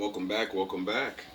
Welcome back, welcome back.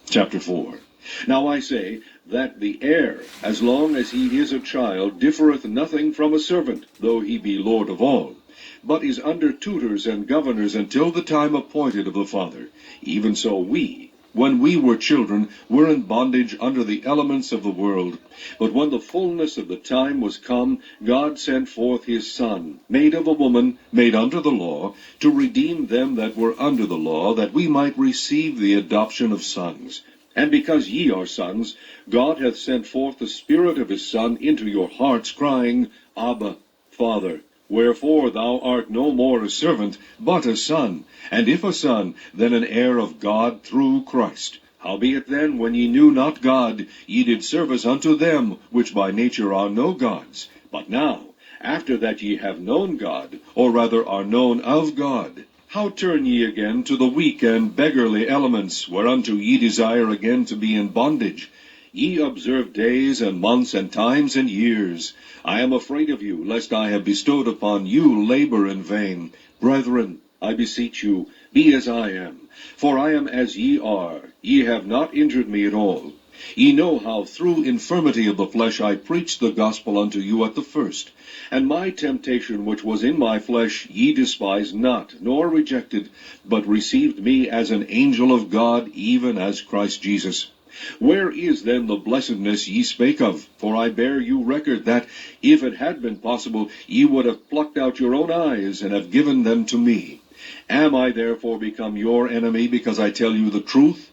Chapter 4. Now I say that the heir, as long as he is a child, differeth nothing from a servant, though he be lord of all, but is under tutors and governors until the time appointed of the Father. Even so we, when we were children, were in bondage under the elements of the world. But when the fullness of the time was come, God sent forth his Son, made of a woman, made under the law, to redeem them that were under the law, that we might receive the adoption of sons. And because ye are sons, God hath sent forth the Spirit of his Son into your hearts, crying, Abba, Father. Wherefore thou art no more a servant, but a son, and if a son, then an heir of God through Christ. Howbeit then, when ye knew not God, ye did service unto them which by nature are no gods. But now, after that ye have known God, or rather are known of God, how turn ye again to the weak and beggarly elements, whereunto ye desire again to be in bondage? Ye observe days and months and times and years. I am afraid of you, lest I have bestowed upon you labor in vain. Brethren, I beseech you, be as I am. For I am as ye are. Ye have not injured me at all. Ye know how through infirmity of the flesh I preached the gospel unto you at the first. And my temptation which was in my flesh ye despised not, nor rejected, but received me as an angel of God, even as Christ Jesus. Where is then the blessedness ye spake of? For I bear you record that, if it had been possible, ye would have plucked out your own eyes, and have given them to me. Am I therefore become your enemy, because I tell you the truth?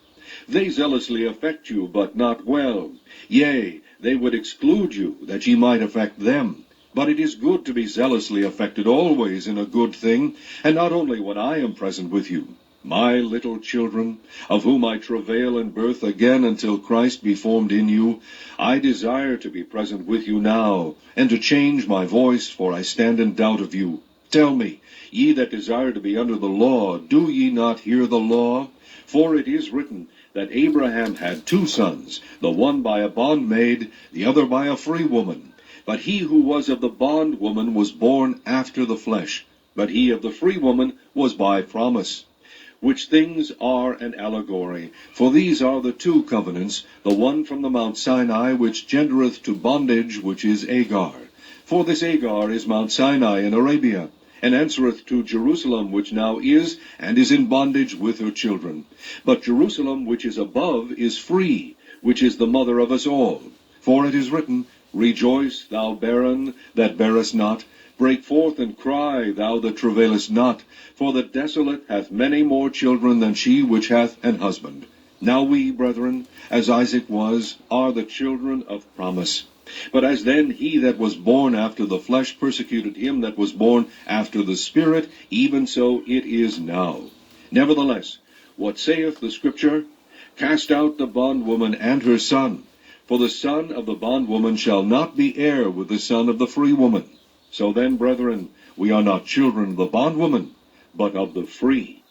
They zealously affect you, but not well. Yea, they would exclude you, that ye might affect them. But it is good to be zealously affected always in a good thing, and not only when I am present with you. My little children, of whom I travail in birth again until Christ be formed in you, I desire to be present with you now, and to change my voice, for I stand in doubt of you. Tell me, ye that desire to be under the law, do ye not hear the law? For it is written, that Abraham had two sons, the one by a bondmaid, the other by a free woman. But he who was of the bondwoman was born after the flesh, but he of the free woman was by promise. Which things are an allegory. For these are the two covenants, the one from the Mount Sinai, which gendereth to bondage, which is Agar. For this Agar is Mount Sinai in Arabia, and answereth to Jerusalem, which now is, and is in bondage with her children. But Jerusalem, which is above, is free, which is the mother of us all. For it is written, Rejoice, thou barren, that bearest not. Break forth and cry, thou that travailest not. For the desolate hath many more children than she which hath an husband. Now we, brethren, as Isaac was, are the children of promise. But as then he that was born after the flesh persecuted him that was born after the Spirit, even so it is now. Nevertheless, what saith the Scripture? Cast out the bondwoman and her son, for the son of the bondwoman shall not be heir with the son of the free woman. So then, brethren, we are not children of the bondwoman, but of the free.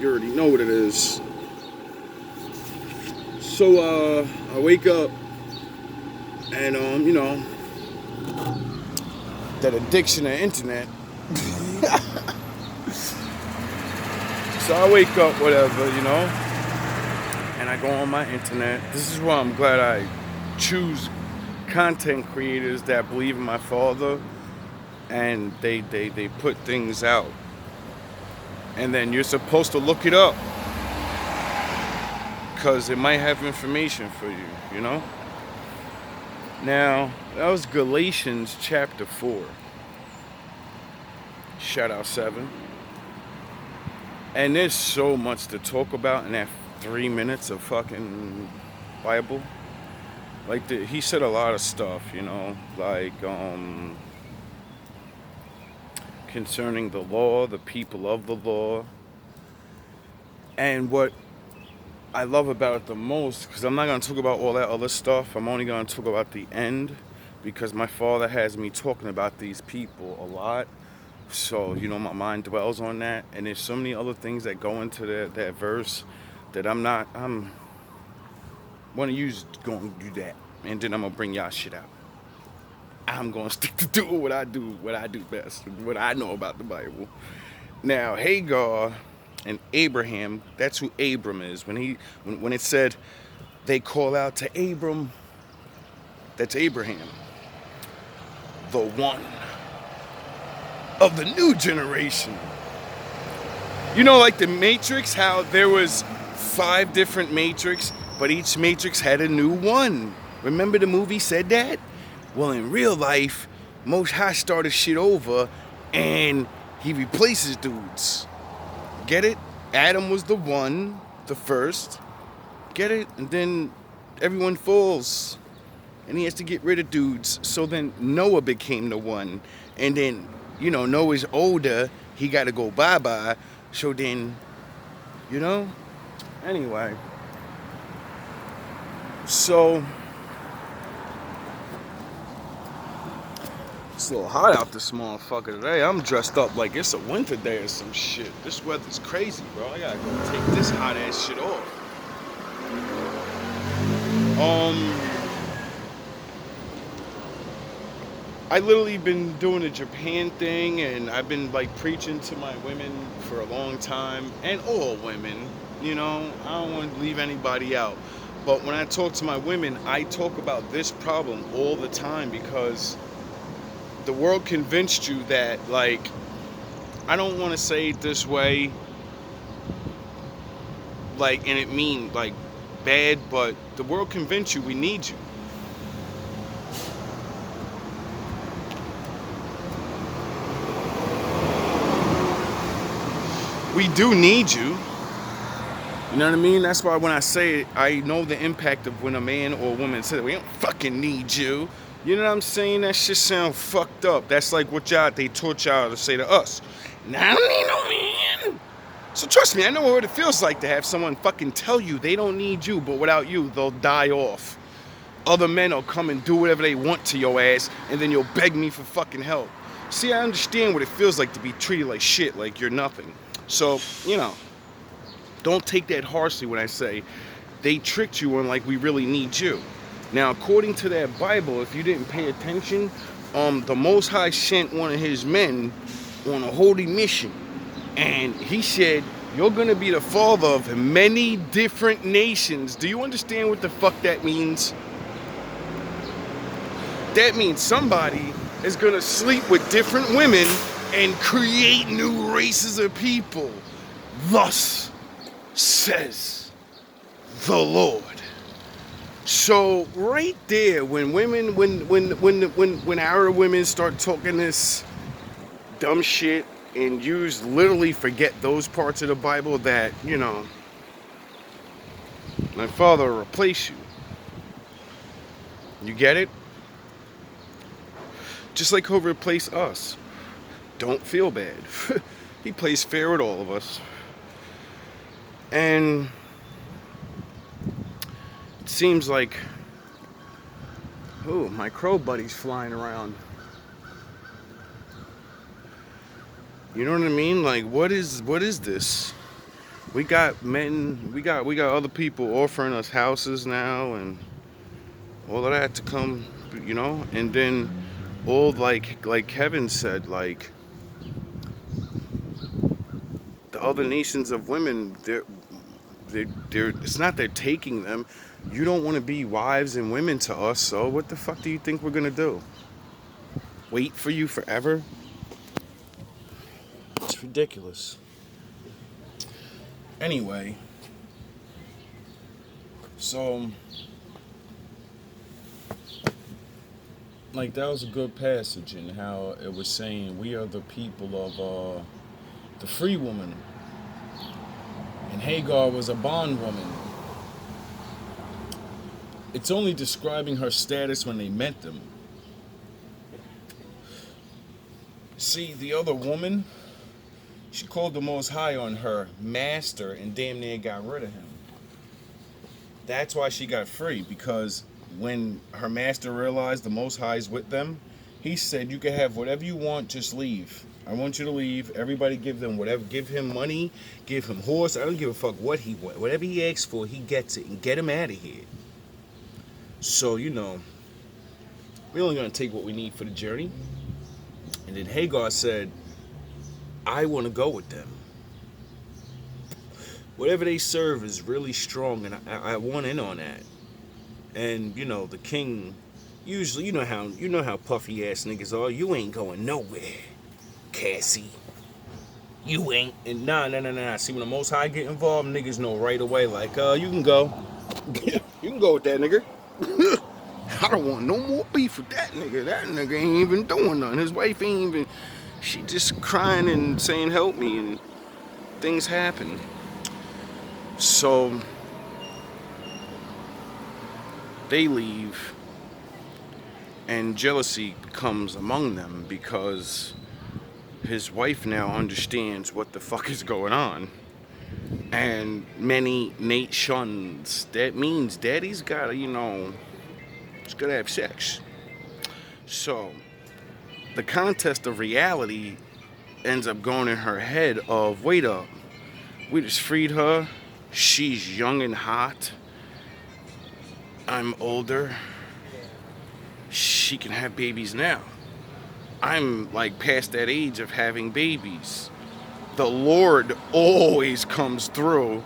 You already know what it is. So, I wake up and, that addiction to internet. So I wake up, whatever, and I go on my internet. This is why I'm glad I choose content creators that believe in my Father, and they put things out. And then you're supposed to look it up, because it might have information for you, Now, that was Galatians chapter 4. Shout out 7. And there's so much to talk about in that 3 minutes of fucking Bible. Like, he said a lot of stuff, like, concerning the law, the people of the law. And what I love about it the most, because I'm not going to talk about all that other stuff. I'm only going to talk about the end, because my Father has me talking about these people a lot. So, my mind dwells on that. And there's so many other things that go into that verse that I'm one of you's going to do that. And then I'm going to bring y'all shit out. I'm going to stick to doing what I do best, what I know about the Bible. Now, Hagar and Abraham, that's who Abram is. When it said they call out to Abram, that's Abraham, the one of the new generation. Like the Matrix, how there was 5 different Matrix, but each Matrix had a new one. Remember the movie said that? Well, in real life, Most High started shit over, and he replaces dudes. Get it? Adam was the one, the first. Get it? And then everyone falls, and he has to get rid of dudes. So then Noah became the one, and then Noah's older. He got to go bye-bye. So then, anyway. So it's a little hot out this motherfucker today. I'm dressed up like it's a winter day or some shit. This weather's crazy, bro. I gotta go take this hot ass shit off. I literally been doing a Japan thing, and I've been like preaching to my women for a long time, and all women, I don't want to leave anybody out. But when I talk to my women, I talk about this problem all the time, because the world convinced you that, like, I don't want to say it this way, like, and it mean like bad, but the world convinced you we need you. We do need you. You know what I mean? That's why when I say it, I know the impact of when a man or a woman says, we don't fucking need you. You know what I'm saying? That shit sound fucked up. That's like what they taught y'all to say to us. Now I don't need no man. So trust me, I know what it feels like to have someone fucking tell you they don't need you, but without you, they'll die off. Other men will come and do whatever they want to your ass, and then you'll beg me for fucking help. See, I understand what it feels like to be treated like shit, like you're nothing. So, don't take that harshly when I say they tricked you on like we really need you. Now, according to that Bible, if you didn't pay attention, the Most High sent one of his men on a holy mission. And he said, you're going to be the father of many different nations. Do you understand what the fuck that means? That means somebody is going to sleep with different women and create new races of people. Thus says the Lord. So right there, when our women start talking this dumb shit, and you literally forget those parts of the Bible that, my father will replace you. You get it? Just like he'll replace us. Don't feel bad. He plays fair with all of us. And it seems like, my crow buddy's flying around. You know what I mean? Like, what is this? We got men, we got other people offering us houses now, and all of that to come, and then all like Kevin said, like the other nations of women, they're it's not they're taking them. You don't want to be wives and women to us, so what the fuck do you think we're gonna do? Wait for you forever? It's ridiculous. Anyway, so like that was a good passage in how it was saying we are the people of the free woman, and Hagar was a bondwoman. It's only describing her status when they met them. See, the other woman, she called the Most High on her master and damn near got rid of him. That's why she got free, because when her master realized the Most High's with them, he said, you can have whatever you want, just leave. I want you to leave. Everybody give them whatever. Give him money. Give him horse. I don't give a fuck what he wants. Whatever he asks for, he gets it. And get him out of here. So, you know, we're only going to take what we need for the journey. And then Hagar said, I want to go with them. Whatever they serve is really strong, and I want in on that. And, you know, the king, usually, you know how puffy ass niggas are. You ain't going nowhere, Cassie. You ain't. And nah. See, when the Most High get involved, niggas know right away, like, you can go. You can go with that nigga. I don't want no more beef with that nigga. That nigga ain't even doing nothing. His wife ain't even, she just crying and saying, help me, and things happen. So, they leave, and jealousy comes among them because his wife now understands what the fuck is going on. And many nations, that means daddy's gotta, you know, he's gotta have sex. So, the contest of reality ends up going in her head of, wait up, we just freed her, she's young and hot, I'm older, she can have babies now. I'm like past that age of having babies. The Lord always comes through,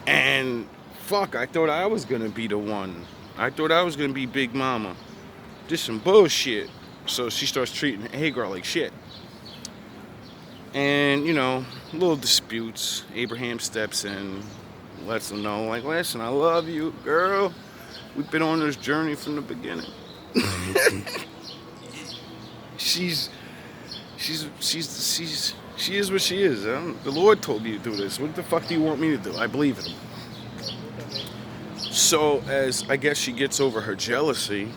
and fuck, I thought I was gonna be the one. I thought I was gonna be Big Mama. Just some bullshit. So she starts treating Hagar like shit. And, you know, little disputes. Abraham steps in, lets them know, like, listen, I love you, girl. We've been on this journey from the beginning. She is what she is. The Lord told me to do this. What the fuck do you want me to do? I believe in him. So, as I guess she gets over her jealousy,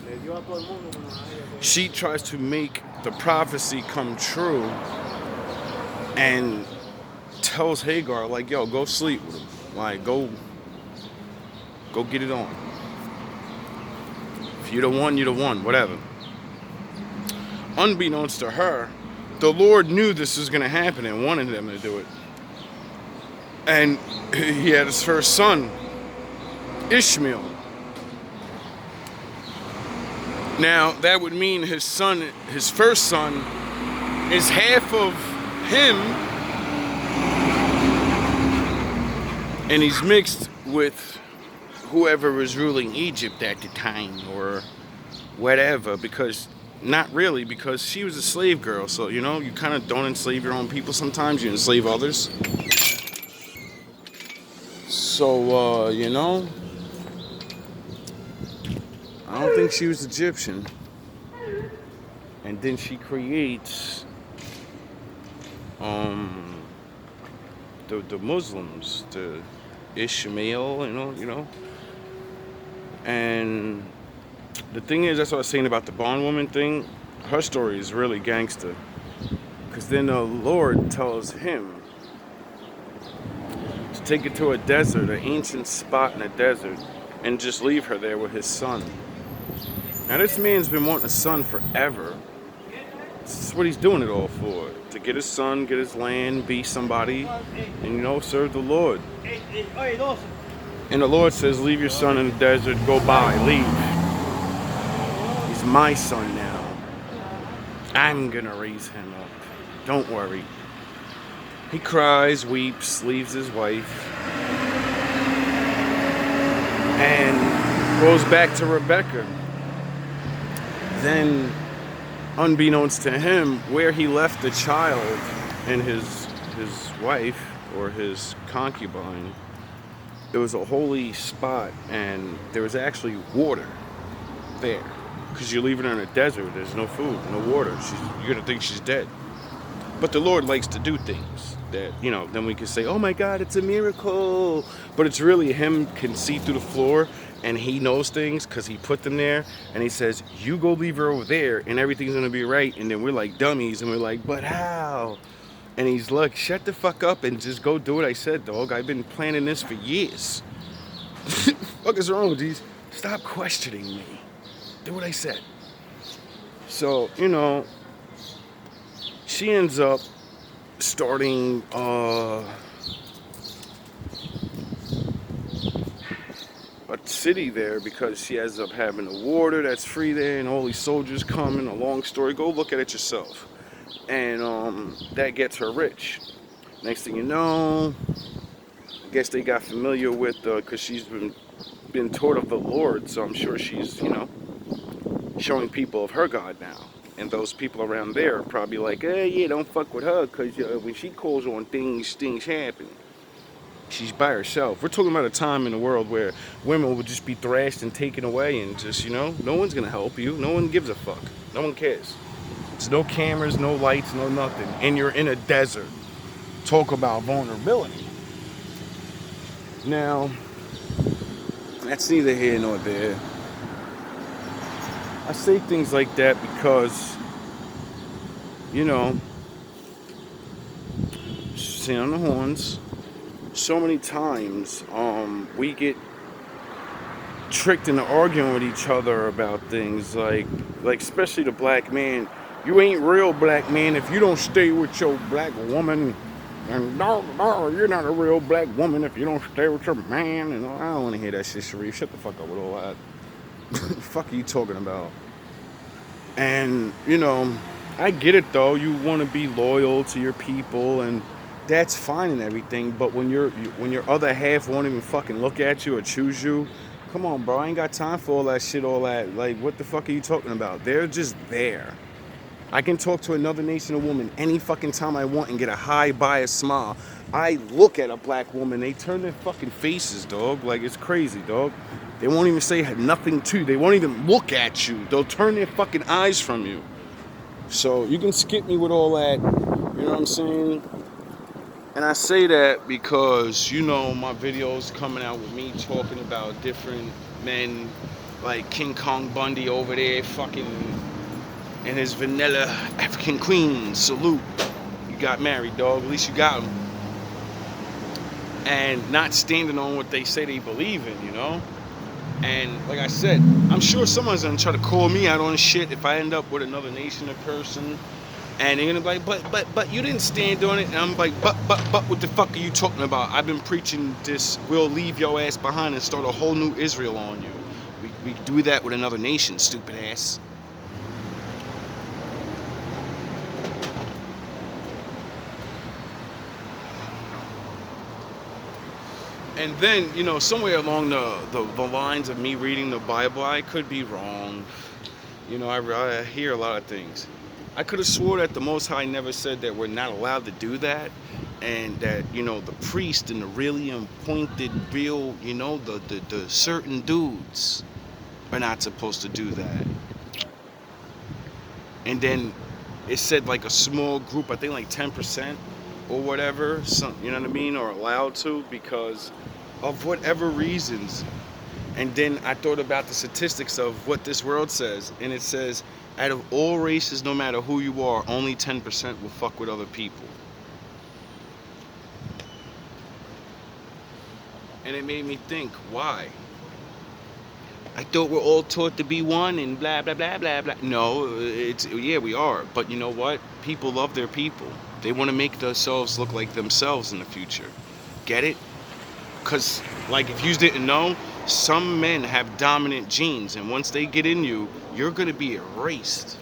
she tries to make the prophecy come true and tells Hagar, like, yo, go sleep with him. Like, go get it on. If you're the one, you're the one, whatever. Unbeknownst to her, the Lord knew this was going to happen and wanted them to do it. And he had his first son, Ishmael. Now, that would mean his first son, is half of him, and he's mixed with whoever was ruling Egypt at the time, or whatever, because, not really, because she was a slave girl, so, you know, you kind of don't enslave your own people sometimes, you enslave others. So, you know, I don't think she was Egyptian. And then she creates the Muslims, the Ishmael, you know. And the thing is, that's what I was saying about the bondwoman thing. Her story is really gangster. Because then the Lord tells him to take her to a desert, an ancient spot in a desert, and just leave her there with his son. Now this man's been wanting a son forever. This is what he's doing it all for. To get his son, get his land, be somebody, and, you know, serve the Lord. And the Lord says, leave your son in the desert, go by, leave. He's my son now. I'm gonna raise him up. Don't worry. He cries, weeps, leaves his wife, and goes back to Rebecca. Then, unbeknownst to him, where he left the child and his wife, or his concubine, there was a holy spot, and there was actually water there. Because you're leaving her in a desert, there's no food, no water. You're gonna think she's dead. But the Lord likes to do things that, you know, then we can say, oh my God, it's a miracle. But it's really him can see through the floor, and he knows things because he put them there. And he says, you go leave her over there and everything's going to be right. And then we're like dummies and we're like, but how? And he's like, shut the fuck up and just go do what I said, dog. I've been planning this for years. What the fuck is wrong with these? Stop questioning me. Do what I said. So, you know, she ends up starting a city there because she ends up having the water that's free there and all these soldiers coming. A long story, go look at it yourself. And that gets her rich. Next thing you know, I guess they got familiar with because she's been taught of the Lord, so I'm sure she's, showing people of her God now. And those people around there are probably like, hey, yeah, don't fuck with her, because when she calls on things happen. She's by herself. We're talking about a time in the world where women would just be thrashed and taken away and just, no one's going to help you. No one gives a fuck. No one cares. There's no cameras, no lights, no nothing. And you're in a desert. Talk about vulnerability. Now, that's neither here nor there. I say things like that because, sound the horns. So many times we get tricked into arguing with each other about things like especially the black man. You ain't real black man if you don't stay with your black woman, and no, you're not a real black woman if you don't stay with your man. And I don't want to hear that shit, Sharif. Shut the fuck up with all that. The fuck are you talking about? And I get it though. You want to be loyal to your people, and that's fine and everything. But when your other half won't even fucking look at you or choose you, come on, bro. I ain't got time for all that shit. All that, like, what the fuck are you talking about? They're just there. I can talk to another nation of woman any fucking time I want and get a high biased smile. I look at a black woman, they turn their fucking faces, dog. Like, it's crazy, dog. They won't even say nothing to you. They won't even look at you. They'll turn their fucking eyes from you. So you can skip me with all that. You know what I'm saying? And I say that because, my videos coming out with me talking about different men, like King Kong Bundy over there, fucking, and his vanilla African queen. Salute. You got married, dog. At least you got him. And not standing on what they say they believe in, And like I said, I'm sure someone's gonna try to call me out on shit if I end up with another nation of person. And they're gonna be like, but you didn't stand on it. And I'm like, but what the fuck are you talking about? I've been preaching this, we'll leave your ass behind and start a whole new Israel on you. We do that with another nation, stupid ass. And then, somewhere along the lines of me reading the Bible, I could be wrong. I hear a lot of things. I could have swore that the Most High never said that we're not allowed to do that, and that, the priest and the really appointed, real, the certain dudes are not supposed to do that. And then it said like a small group, I think like 10% or whatever, you know what I mean, are allowed to because of whatever reasons. And then I thought about the statistics of what this world says, and it says out of all races, no matter who you are, only 10% will fuck with other people. And it made me think, why? I thought we're all taught to be one and blah, blah, blah, blah, blah. No, yeah, we are. But you know what? People love their people. They want to make themselves look like themselves in the future. Get it? Because, like, if you didn't know, some men have dominant genes, and once they get in you, you're going to be erased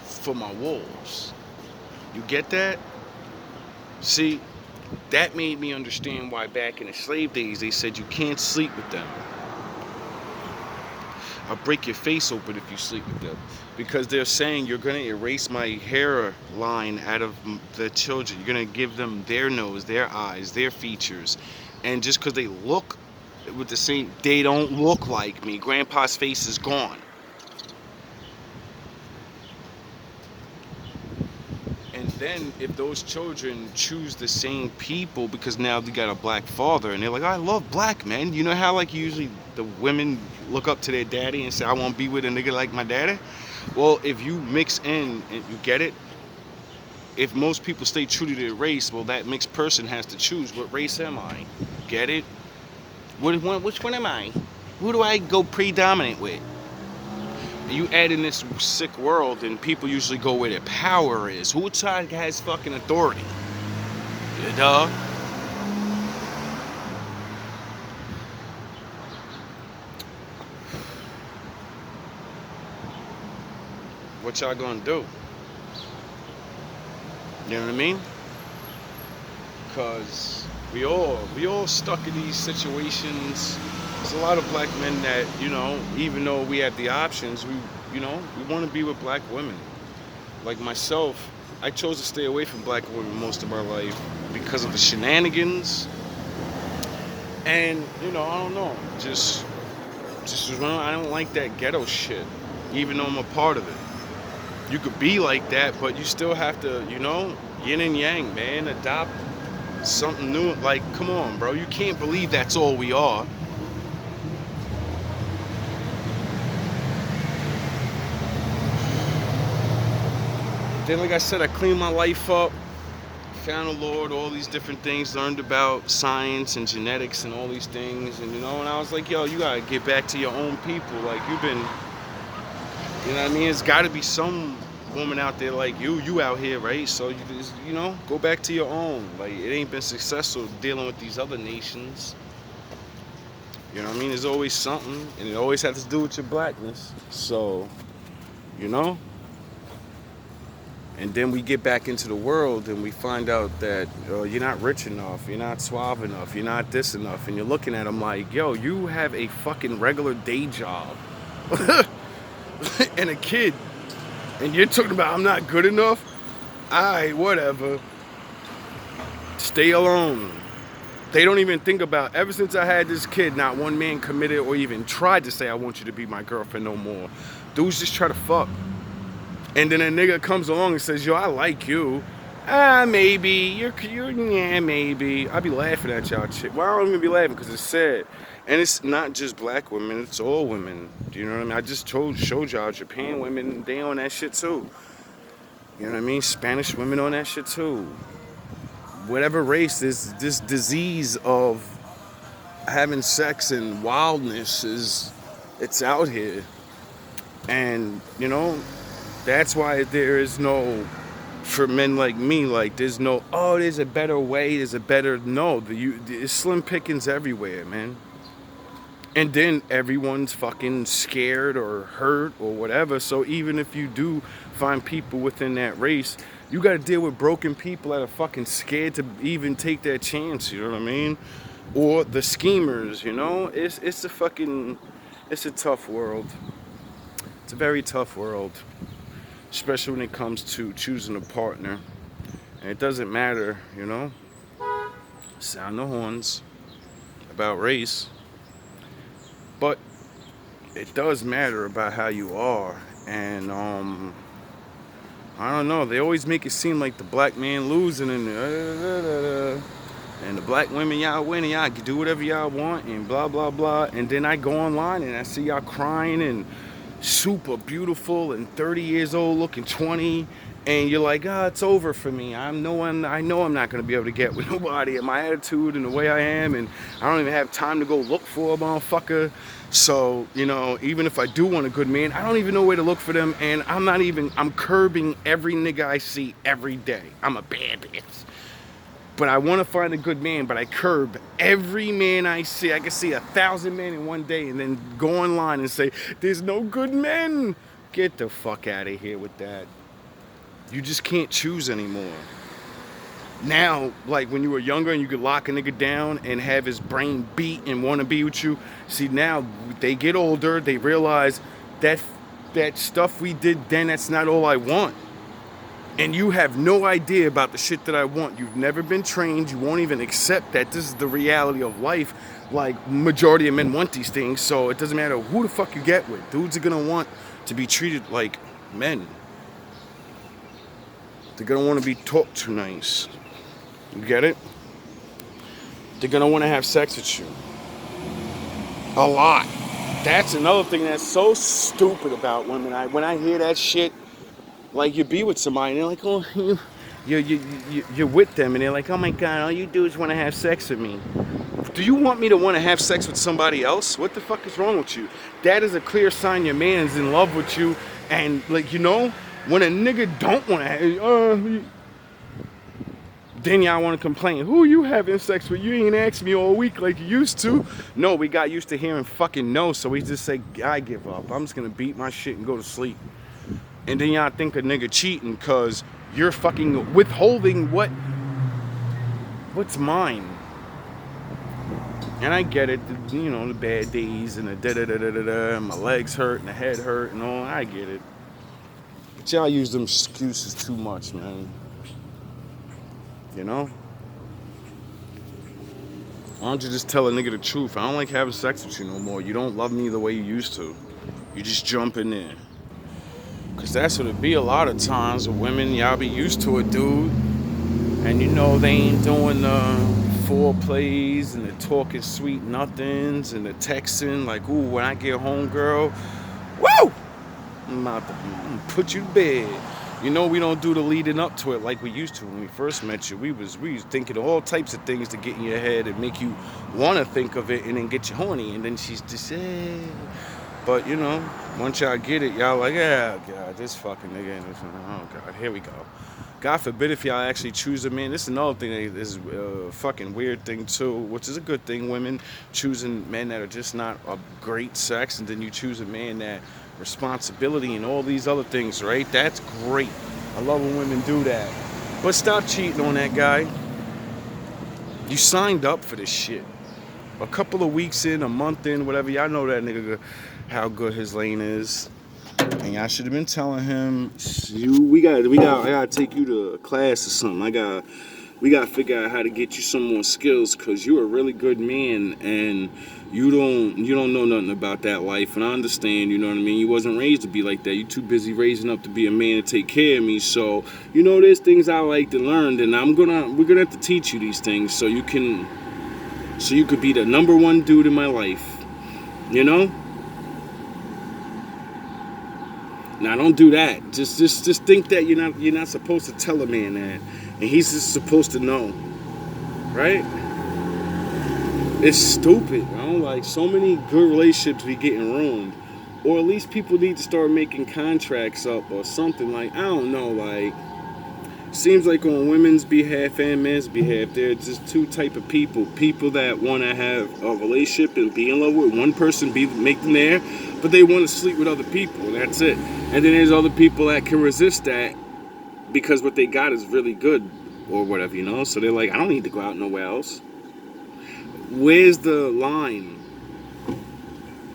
for my wolves. You get that? See, that made me understand why back in the slave days they said you can't sleep with them. I'll break your face open if you sleep with them. Because they're saying you're going to erase my hairline out of the children. You're going to give them their nose, their eyes, their features. And just because they look with the same, they don't look like me. Grandpa's face is gone. And then if those children choose the same people because now they got a black father and they're like, I love black men. You know how like usually the women look up to their daddy and say, I want to be with a nigga like my daddy? Well, if you mix in and you get it, if most people stay true to their race, well, that mixed person has to choose, what race am I? Get it? Which one am I? Who do I go predominant with? you add in this sick world, and people usually go where their power is. Who side has fucking authority? Duh. What y'all gonna do? You know what I mean? Because we all stuck in these situations. There's a lot of black men that, you know, even though we have the options, we want to be with black women. Like myself, I chose to stay away from black women most of my life because of the shenanigans. And, you know, I don't know, just I don't like that ghetto shit, even though I'm a part of it. You could be like that, but you still have to, you know, yin and yang, man. Adopt something new. Like, come on, bro. You can't believe that's all we are. Then, like I said, I cleaned my life up, found the Lord, all these different things, learned about science and genetics and all these things. And, you know, and I was like, yo, you got to get back to your own people. Like, you've been... You know what I mean? It's got to be some woman out there like you out here, right? So, you know, go back to your own. Like, it ain't been successful dealing with these other nations. You know what I mean? There's always something, and it always has to do with your blackness. So, you know? And then we get back into the world, and we find out that you're not rich enough, you're not suave enough, you're not this enough. And you're looking at them like, yo, you have a fucking regular day job. And a kid, and you're talking about I'm not good enough? Alright, whatever. Stay alone. They don't even think about, ever since I had this kid, not one man committed or even tried to say I want you to be my girlfriend no more. Dudes just try to fuck. And then a nigga comes along and says, yo, I like you. Maybe. Yeah, maybe. I be laughing at y'all shit. Well, I don't even be laughing because it's sad. And it's not just black women, it's all women. Do you know what I mean? I just showed y'all Japan women, they on that shit too. You know what I mean? Spanish women on that shit too. Whatever race, this disease of having sex and wildness it's out here. And, you know, that's why there is no, for men like me, like there's no, oh, there's a better way, there's a better, no, there's slim pickings everywhere, man. And then everyone's fucking scared or hurt or whatever. So even if you do find people within that race, you got to deal with broken people that are fucking scared to even take that chance. You know what I mean? Or the schemers. You know, it's a tough world. It's a very tough world, especially when it comes to choosing a partner. And it doesn't matter, you know. Sound the horns about race. But it does matter about how you are. And I don't know, they always make it seem like the black man losing and the black women, y'all winning, y'all can do whatever y'all want and blah blah blah. And then I go online and I see y'all crying and super beautiful and 30 years old looking 20, and you're like, it's over for me. I know I'm not gonna be able to get with nobody and my attitude and the way I am, and I don't even have time to go look for a motherfucker. So, you know, even if I do want a good man, I don't even know where to look for them, and I'm curbing every nigga I see every day. I'm a bad bitch. But I want to find a good man, but I curb every man I see. I can see 1,000 men in one day and then go online and say, there's no good men. Get the fuck out of here with that. You just can't choose anymore. Now, like when you were younger and you could lock a nigga down and have his brain beat and want to be with you. See, now they get older, they realize that stuff we did then, that's not all I want. And you have no idea about the shit that I want. You've never been trained. You won't even accept that this is the reality of life. Like, majority of men want these things, so it doesn't matter who the fuck you get with. Dudes are gonna want to be treated like men. They're gonna want to be talked to nice. You get it? They're gonna want to have sex with you. A lot. That's another thing that's so stupid about women. When I hear that shit, like you be with somebody and they're like, oh, you're with them and they're like, oh my God, all you do is want to have sex with me. Do you want me to want to have sex with somebody else? What the fuck is wrong with you? That is a clear sign your man is in love with you. And like, you know, when a nigga don't want to have, then y'all want to complain. Who you having sex with? You ain't asked me all week like you used to. No, we got used to hearing fucking no, so we just say, I give up. I'm just gonna beat my shit and go to sleep. And then y'all think a nigga cheating because you're fucking withholding what's mine. And I get it, you know, the bad days and the da-da-da-da-da-da, and my legs hurt and the head hurt and all, I get it. But y'all use them excuses too much, man. You know? Why don't you just tell a nigga the truth? I don't like having sex with you no more. You don't love me the way you used to. You just jump in there. Because that's what it be a lot of times with women. Y'all be used to a dude. And you know they ain't doing the foreplays and the talking sweet nothings and the texting. Like, ooh, when I get home, girl, woo! I'm about to put you to bed. You know we don't do the leading up to it like we used to when we first met you. We was thinking of all types of things to get in your head and make you want to think of it and then get you horny. And then she's just, But, you know, once y'all get it, y'all like, yeah, God, this fucking nigga. Oh, God, here we go. God forbid if y'all actually choose a man. This is another thing that is a fucking weird thing, too, which is a good thing. Women choosing men that are just not a great sex, and then you choose a man that responsibility and all these other things, right? That's great. I love when women do that. But stop cheating on that guy. You signed up for this shit. A couple of weeks in, a month in, whatever, y'all know that nigga, how good his lane is. And y'all should have been telling him, I gotta take you to a class or something. We gotta figure out how to get you some more skills, cause you're a really good man and you don't know nothing about that life. And I understand, you know what I mean? You wasn't raised to be like that. You too busy raising up to be a man to take care of me. So, you know, there's things I like to learn, and we're gonna have to teach you these things so you could be the number one dude in my life. You know? Now don't do that. Just think that you're not supposed to tell a man that, and he's just supposed to know, right? It's stupid. I don't like so many good relationships be getting ruined, or at least people need to start making contracts up or something. Like, I don't know. Like, seems like on women's behalf and men's behalf, there are just two type of people. People that want to have a relationship and be in love with one person, make them there, but they want to sleep with other people. That's it. And then there's other people that can resist that because what they got is really good or whatever, you know? So they're like, I don't need to go out nowhere else. Where's the line?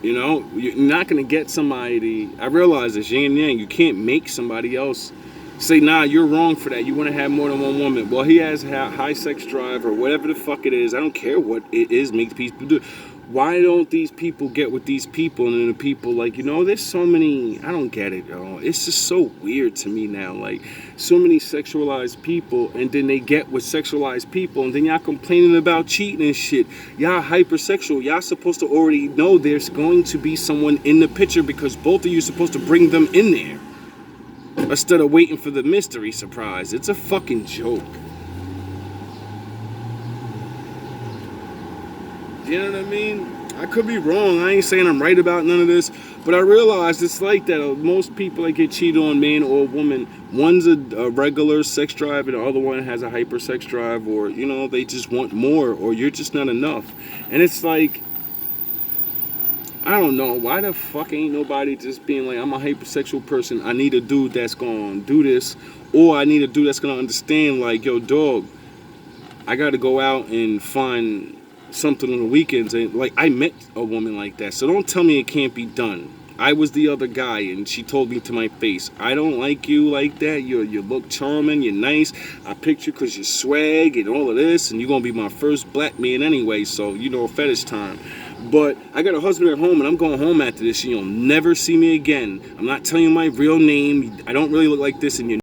You know, you're not going to get somebody. I realize this, yin and yang. You can't make somebody else say, nah, you're wrong for that. You want to have more than one woman. Well, he has high sex drive or whatever the fuck it is. I don't care what it is makes people do. Why don't these people get with these people? And then the people, like, you know, there's so many, I don't get it, y'all. It's just so weird to me now. Like, so many sexualized people, and then they get with sexualized people, and then y'all complaining about cheating and shit. Y'all hypersexual. Y'all supposed to already know there's going to be someone in the picture because both of you are supposed to bring them in there instead of waiting for the mystery surprise. It's a fucking joke. You know what I mean? I could be wrong. I ain't saying I'm right about none of this, but I realize it's like that. Most people that get cheated on, man or woman, one's a regular sex drive and the other one has a hyper sex drive, or, you know, they just want more, or you're just not enough. And it's like, I don't know. Why the fuck ain't nobody just being like, I'm a hypersexual person. I need a dude that's going to do this, or I need a dude that's going to understand, like, yo, dog, I got to go out and find something on the weekends, and like, I met a woman like that, so don't tell me it can't be done. I was the other guy, and she told me to my face, I don't like you like that. You look charming, you're nice, I picked you because you're swag and all of this, and you're gonna be my first black man anyway, so you know, fetish time. But I got a husband at home, and I'm going home after this, and you'll never see me again. I'm not telling you my real name. I don't really look like this, and you